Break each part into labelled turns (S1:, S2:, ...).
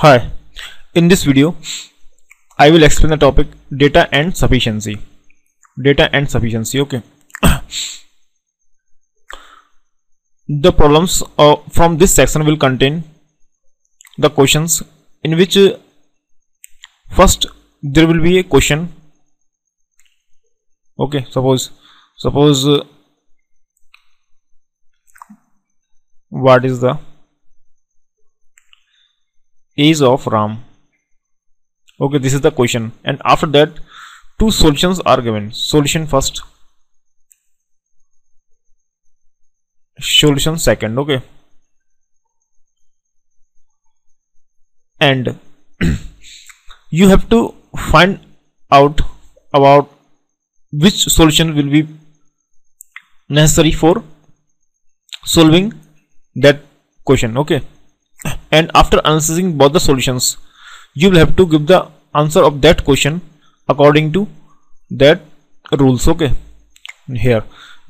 S1: Hi, in this video I will explain the topic data and sufficiency. Data and sufficiency. Okay. The problems from this section will contain the questions in which first there will be a question. Okay, suppose what is the age of Ram? Okay, this is the question, and after that two solutions are given. Solution first, solution second. Okay, and you have to find out about which solution will be necessary for solving that question. Okay, and after analyzing both the solutions you will have to give the answer of that question according to that rules. Okay, here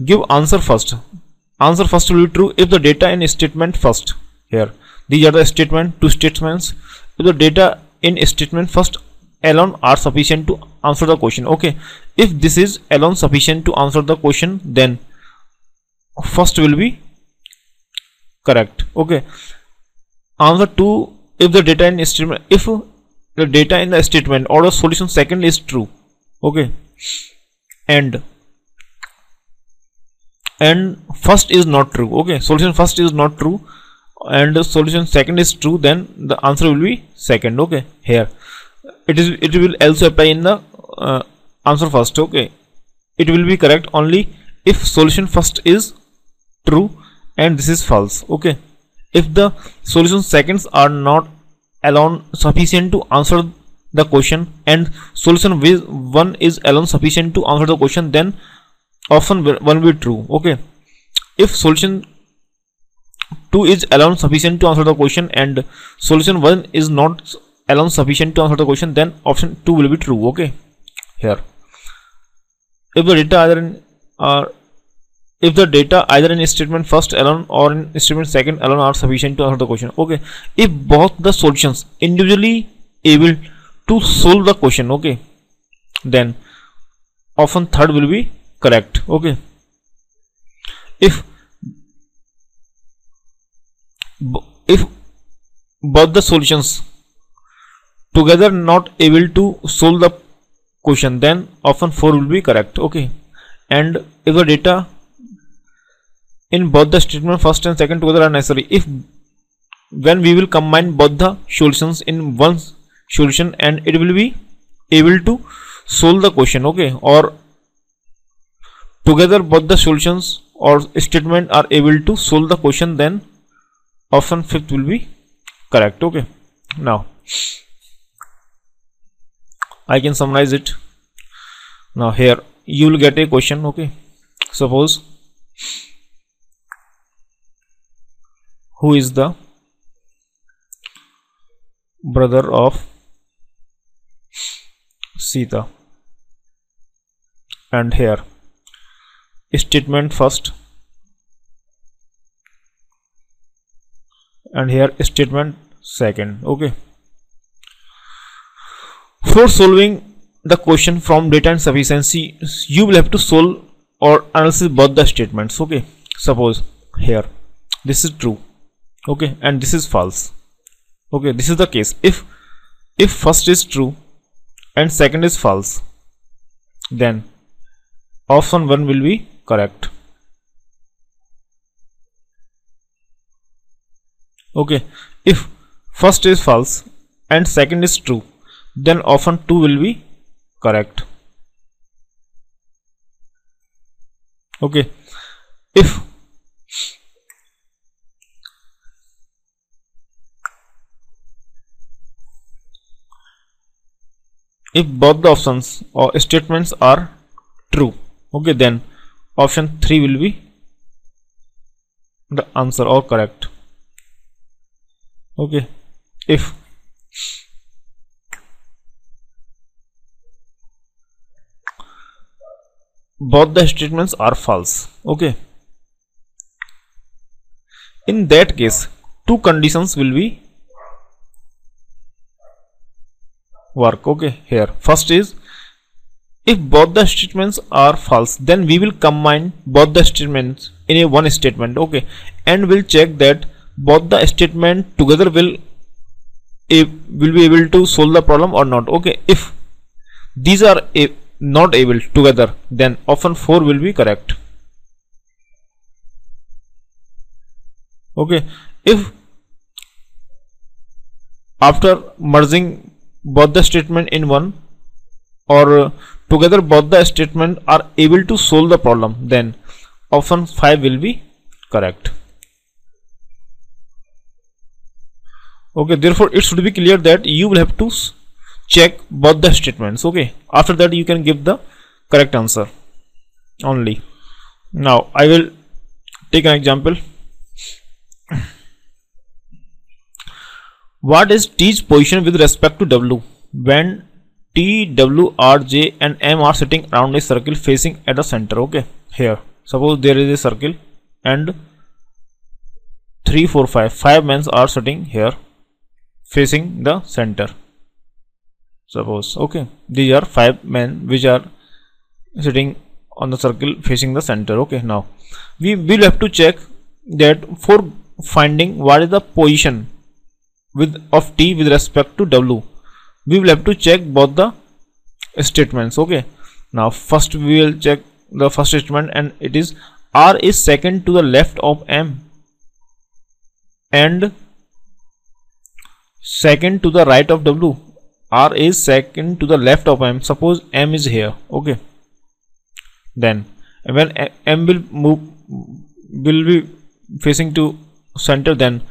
S1: give answer first. Answer first will be true if the data in statement first. Here these are the statement, two statements. If the data in statement first alone are sufficient to answer the question. Okay, if this is alone sufficient to answer the question, then first will be correct. Okay, answer 2, if the data in statement, if the data in the statement or the solution second is true. Okay, and first is not true. Okay, solution first is not true and the solution second is true, then the answer will be second. Okay, here it will also apply in the answer first. Okay, it will be correct only if solution first is true and this is false. Okay, if the solution seconds are not alone sufficient to answer the question and solution 1 is alone sufficient to answer the question, then option 1 will be true. Okay, if solution 2 is alone sufficient to answer the question and solution 1 is not alone sufficient to answer the question, then option 2 will be true. Okay, here if the data either in statement first alone or in statement second alone are sufficient to answer the question. Okay, if both the solutions individually able to solve the question, okay, then option third will be correct. Okay, if both the solutions together not able to solve the question, then option 4 will be correct. Okay, and if the data in both the statement first and second together are necessary, if when we will combine both the solutions in one solution and it will be able to solve the question. Okay, or together both the solutions or statement are able to solve the question, then option 5th will be correct. Okay, now I can summarize it. Now here you will get a question. Okay, suppose who is the brother of Sita, and here statement first and here statement second. Okay, for solving the question from data and sufficiency you will have to solve or analyze both the statements. Okay, suppose here this is true, okay, and this is false. Okay, this is the case. If first is true and second is false, then option 1 will be correct. Okay, if first is false and second is true, then option 2 will be correct. Okay, if both the options or statements are true, okay, then option 3 will be the answer or correct. Okay, if both the statements are false, okay, in that case two conditions will be work. Okay, here first is, if both the statements are false, then we will combine both the statements in a one statement. Okay, and we'll check that both the statement together will be able to solve the problem or not. Okay, if these are not able together, then option 4 will be correct. Okay, if after merging both the statement in one, or together both the statement are able to solve the problem, then option 5 will be correct. Okay, therefore it should be clear that you will have to check both the statements. Okay, after that you can give the correct answer only. Now I will take an example. What is T's position with respect to W when T, W, R, J and M are sitting around a circle facing at the center? Okay, here suppose there is a circle and 3, 4, 5 men are sitting here facing the center. Suppose, okay, these are 5 men which are sitting on the circle facing the center. Okay, now we will have to check that for finding what is the position of T with respect to W, we will have to check both the statements. Okay, now first we will check the first statement, and it is R is second to the left of M and second to the right of W. R is second to the left of M. Suppose M is here. Okay, then when M will be facing to center, then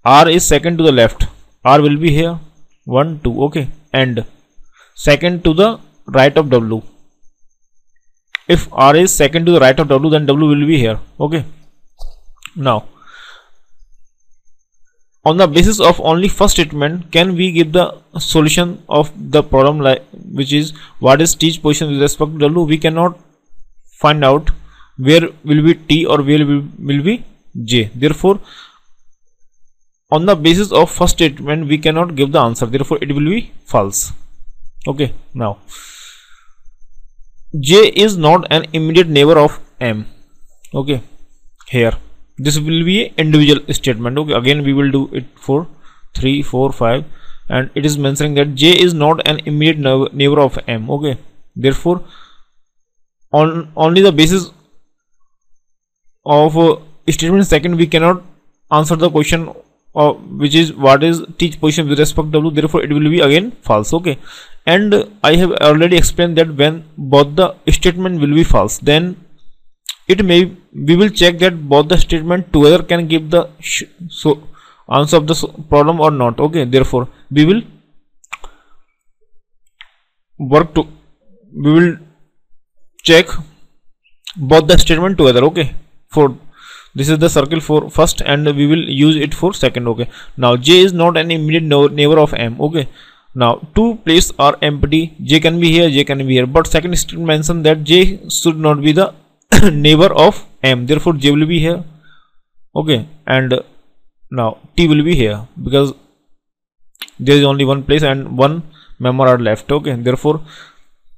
S1: R is second to the left. R will be here 1, 2. Okay, and second to the right of W. If R is second to the right of W, then W will be here. Okay, now on the basis of only first statement, can we give the solution of the problem, like which is what is T's position with respect to W? We cannot find out where will be T or where will be J. Therefore, on the basis of first statement, we cannot give the answer. Therefore, it will be false. Okay, now J is not an immediate neighbor of M. Okay, here this will be an individual statement. Okay, again we will do it for 3, 4, 5, and it is mentioning that J is not an immediate neighbor of M. Okay, therefore on only the basis of statement second, we cannot answer the question which is what is T's position with respect to W. Therefore it will be again false. Okay, and I have already explained that when both the statement will be false, then it may, we will check that both the statement together can give the answer of the problem or not. Okay, therefore we will we will check both the statement together. Okay, for this is the circle for first, and we will use it for second. Okay, now J is not an immediate neighbor of M. Okay, now two places are empty. J can be here, J can be here, but second statement mention that J should not be the neighbor of M. Therefore J will be here. Okay, and now T will be here because there is only one place and one member are left. Okay, therefore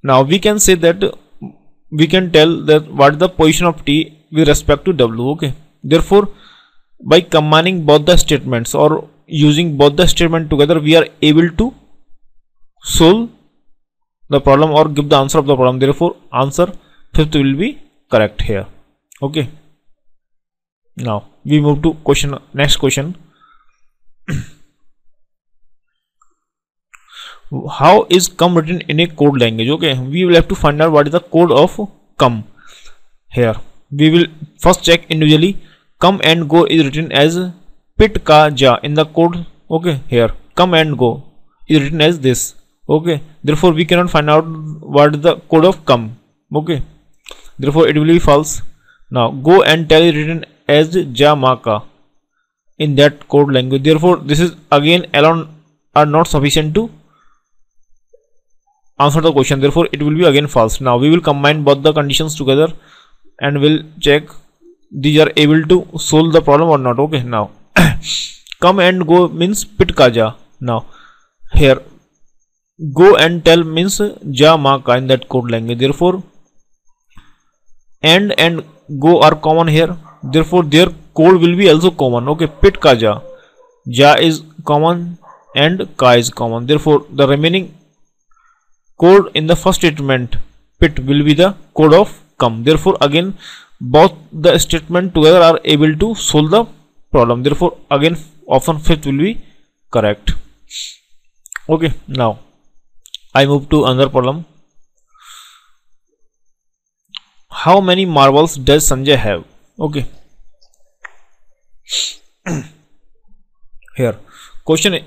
S1: now we can say that we can tell that what is the position of T with respect to W. Okay, therefore by combining both the statements or using both the statement together, we are able to solve the problem or give the answer of the problem. Therefore answer 5th will be correct here. Okay, now we move to next question. How is CUM written in a code language? Okay, we will have to find out what is the code of CUM. Here we will first check individually. CUM and go is written as pit ka ja in the code. Okay, here CUM and go is written as this. Okay, therefore we cannot find out what is the code of CUM. Okay, therefore it will be false. Now go and tell is written as Jamaka in that code language. Therefore this is again alone are not sufficient to answer the question. Therefore it will be again false. Now we will combine both the conditions together and will check these are able to solve the problem or not. Okay, now CUM and go means pit kaja. Now here go and tell means ja ma ka in that code language. Therefore and go are common here, therefore their code will be also common. Okay, pit ka ja is common and ka is common, therefore the remaining code in the first statement pit will be the code of come. Therefore again both the statement together are able to solve the problem, therefore again option fifth will be correct. Okay, now I move to another problem. How many marbles does Sanjay have? Okay, here question,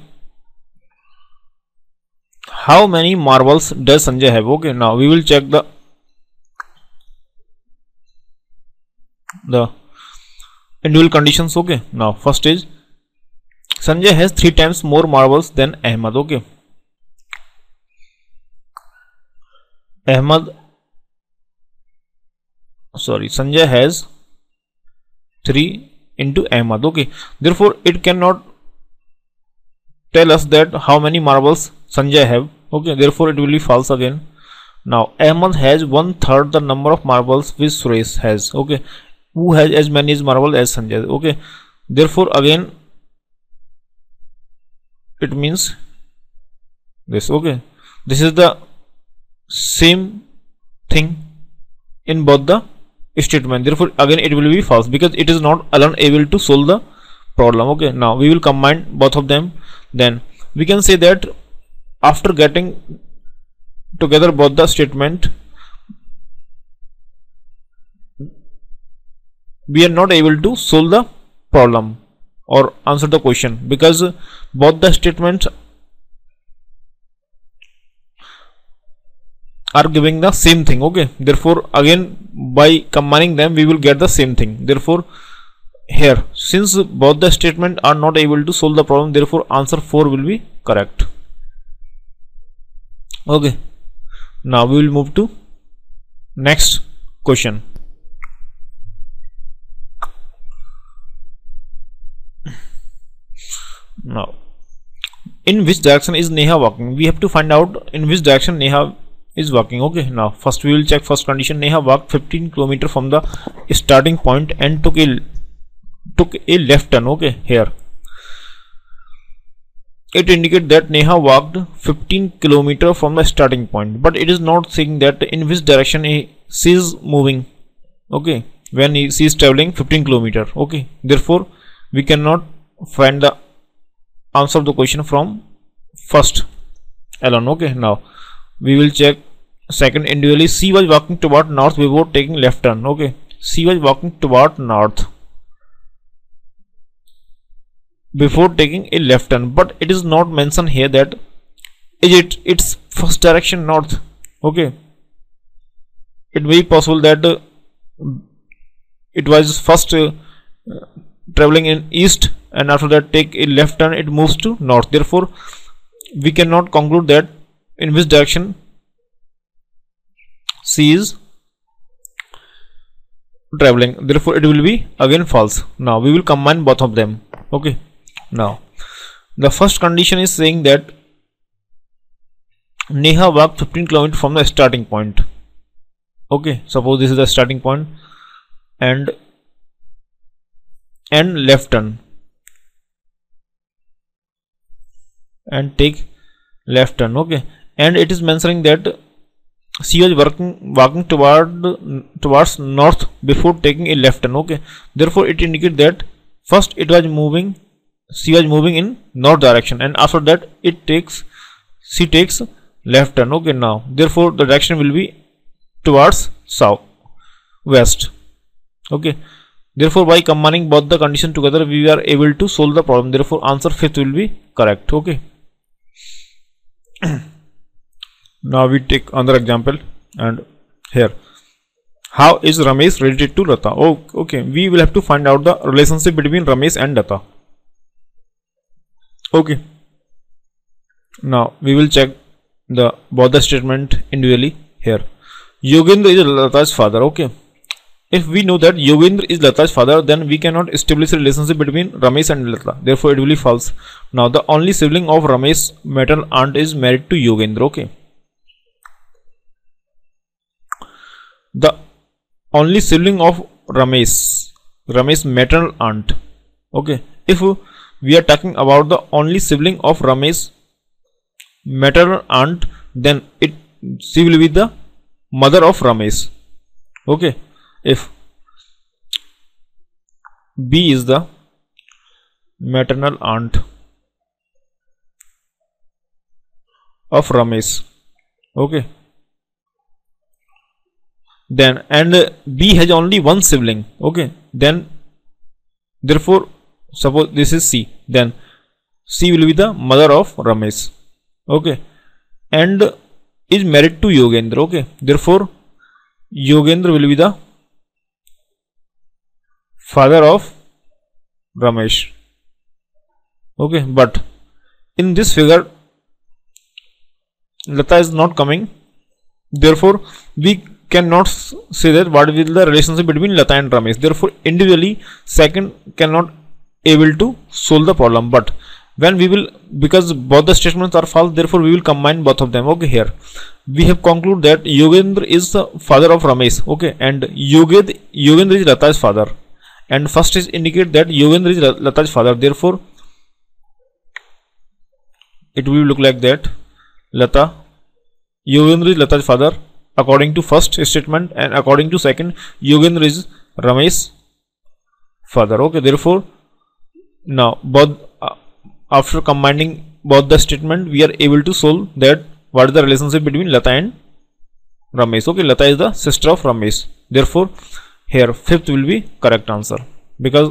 S1: how many marbles does Sanjay have? Okay, now we will check the individual conditions. Okay, now first is Sanjay has 3 times more marbles than Ahmad. Okay, Sanjay has 3 into Ahmad. Okay, therefore it cannot tell us that how many marbles Sanjay have. Okay, therefore it will be false again. Now Ahmad has 1/3 the number of marbles which Suresh has. Okay, who has as many marbles as Sanjay? Okay, therefore again it means this. Okay, this is the same thing in both the statement, therefore again it will be false because it is not alone able to solve the problem. Okay, now we will combine both of them, then we can say that after getting together both the statement we are not able to solve the problem or answer the question because both the statements are giving the same thing. Okay, therefore again by combining them we will get the same thing. Therefore here since both the statement are not able to solve the problem, therefore answer 4 will be correct. Okay, now we will move to next question. Now in which direction is Neha walking? We have to find out in which direction Neha is walking. Okay, now first we will check first condition. Neha walked 15 km from the starting point and took a left turn. Okay, here it indicates that Neha walked 15 km from the starting point, but it is not saying that in which direction she is moving. Okay, when she is traveling 15 km. Okay, therefore we cannot find the answer of the question from first alone. Okay, now we will check second individually. She was walking toward north before taking left turn. Okay, she was walking toward north before taking a left turn, but it is not mentioned here that is its first direction north. Okay, it may be possible that it was first traveling in east and after that take a left turn it moves to north, therefore we cannot conclude that in which direction she is traveling, therefore it will be again false. Now we will combine both of them. Okay, now the first condition is saying that Neha walked 15 km from the starting point. Okay, suppose this is the starting point and left turn and take left turn. Okay, and it is mentioning that she was walking towards north before taking a left turn. Okay, therefore it indicates that first she was moving in north direction and after that she takes left turn. Okay, now therefore the direction will be towards south west. Okay, therefore by combining both the conditions together we are able to solve the problem, therefore answer 5th will be correct. Okay, now we take another example, and here how is Ramesh related to Lata? Oh, okay, we will have to find out the relationship between Ramesh and Lata. Okay, now we will check both the statement individually. Here Yogendra is Lata's father. Okay, if we know that Yogendra is Lata's father, then we cannot establish a relationship between Ramesh and Lata. Therefore, it will be false. Now, the only sibling of Ramesh's maternal aunt is married to Yogendra. Okay. The only sibling of Ramesh's maternal aunt. Okay. If we are talking about the only sibling of Ramesh's maternal aunt, then she will be the mother of Ramesh. Okay. If B is the maternal aunt of Ramesh, okay, then and B has only one sibling, okay, then therefore suppose this is C, then C will be the mother of Ramesh, okay, and is married to Yogendra, okay, therefore Yogendra will be the father of Ramesh, okay, but in this figure Lata is not coming, therefore we cannot say that what will the relationship between Lata and Ramesh. Therefore individually second cannot able to solve the problem, but when we will, because both the statements are false, therefore we will combine both of them. Okay, here we have concluded that Yogendra is the father of Ramesh, okay, and Yogendra is Lata's father, and first is indicate that Yogendra is Lata's father, therefore it will look like that Yogendra is Lata's father according to first statement, and according to second Yogendra is Ramesh's father. Okay, therefore now both after combining both the statement we are able to solve that what is the relationship between Lata and Ramesh. Okay, Lata is the sister of Ramesh, therefore here fifth will be correct answer, because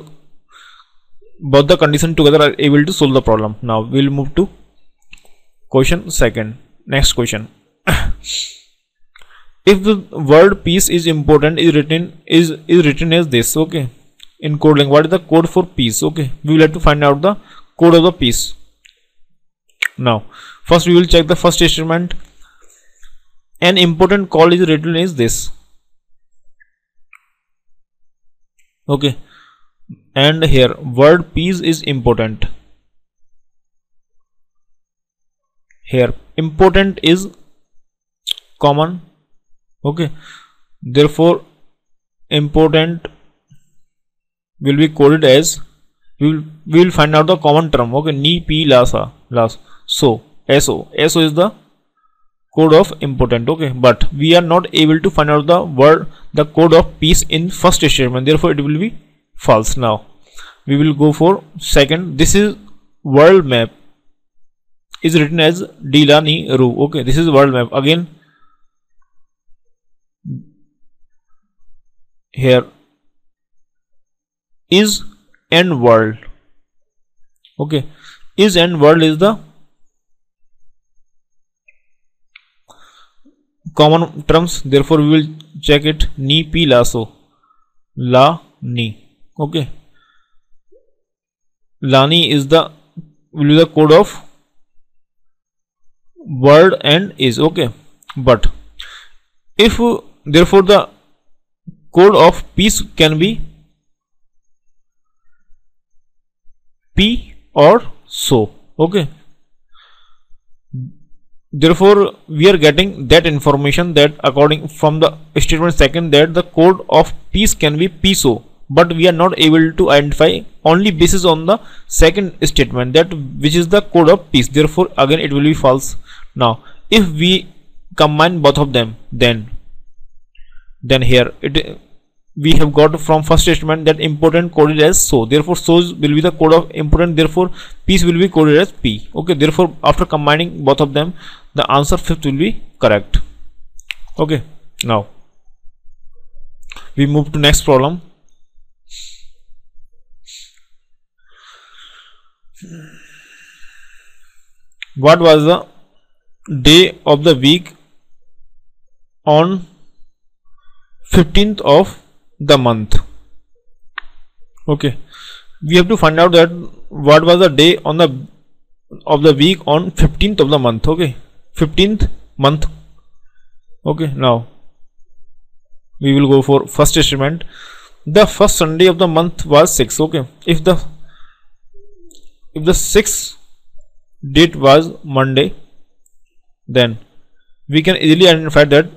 S1: both the condition together are able to solve the problem. Now we will move to question second. Next question. If the word peace is important is written as this, okay, in code length, what is the code for peace? Okay, we will have to find out the code of the peace. Now first we will check the first statement. An important call is written as this, okay, and here word peace is important. Here important is common, okay, therefore important will be coded as, we will find out the common term, okay, ni p lasa last, so so is the code of important, okay, but we are not able to find out the code of peace in first statement, therefore it will be false. Now we will go for second. This is world map is written as Dilani Ru, okay, this is world map. Again here is and world, okay, is and world is the common terms, therefore we will check it. Ni pi laso la ni, okay, lani is the will be the code of word and is, okay, but if therefore the code of peace can be p or so, okay, therefore we are getting that information that according from the statement second that the code of peace can be p so, but we are not able to identify only basis on the second statement that which is the code of peace, therefore again it will be false. Now if we combine both of them, then here we have got from first statement that important coded as so, therefore so will be the code of important, therefore peace will be coded as p, okay, therefore after combining both of them the answer fifth will be correct. Okay, now we move to next problem. What was the day of the week on 15th of the month? Okay, we have to find out that what was the day on the of the week on 15th of the month, okay, 15th month, okay. Now we will go for first statement. The first Sunday of the month was 6. Okay, if the sixth date was Monday, then we can easily identify that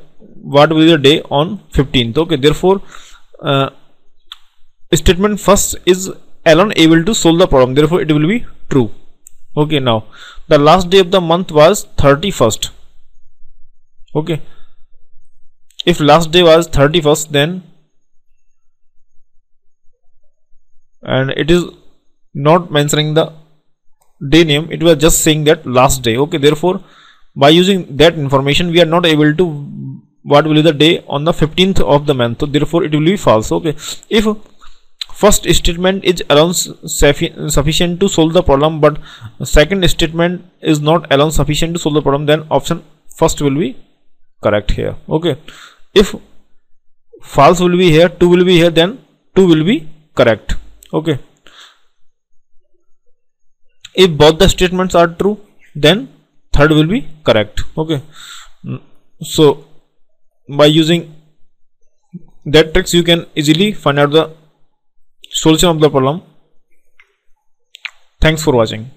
S1: what will be the day on 15th. Okay, therefore statement first is alone able to solve the problem, therefore it will be true. Okay, now the last day of the month was 31st. Okay, if last day was 31st, then and it is not mentioning the day name, it was just saying that last day. Okay, therefore by using that information we are not able to what will be the day on the 15th of the month, so therefore it will be false. Okay, if first statement is alone sufficient to solve the problem, but second statement is not alone sufficient to solve the problem, then option first will be correct here. Okay, if false will be here, 2 will be here, then 2 will be correct. Okay, if both the statements are true, then third will be correct. Okay, so by using that tricks you can easily find out the solution of the problem. Thanks for watching.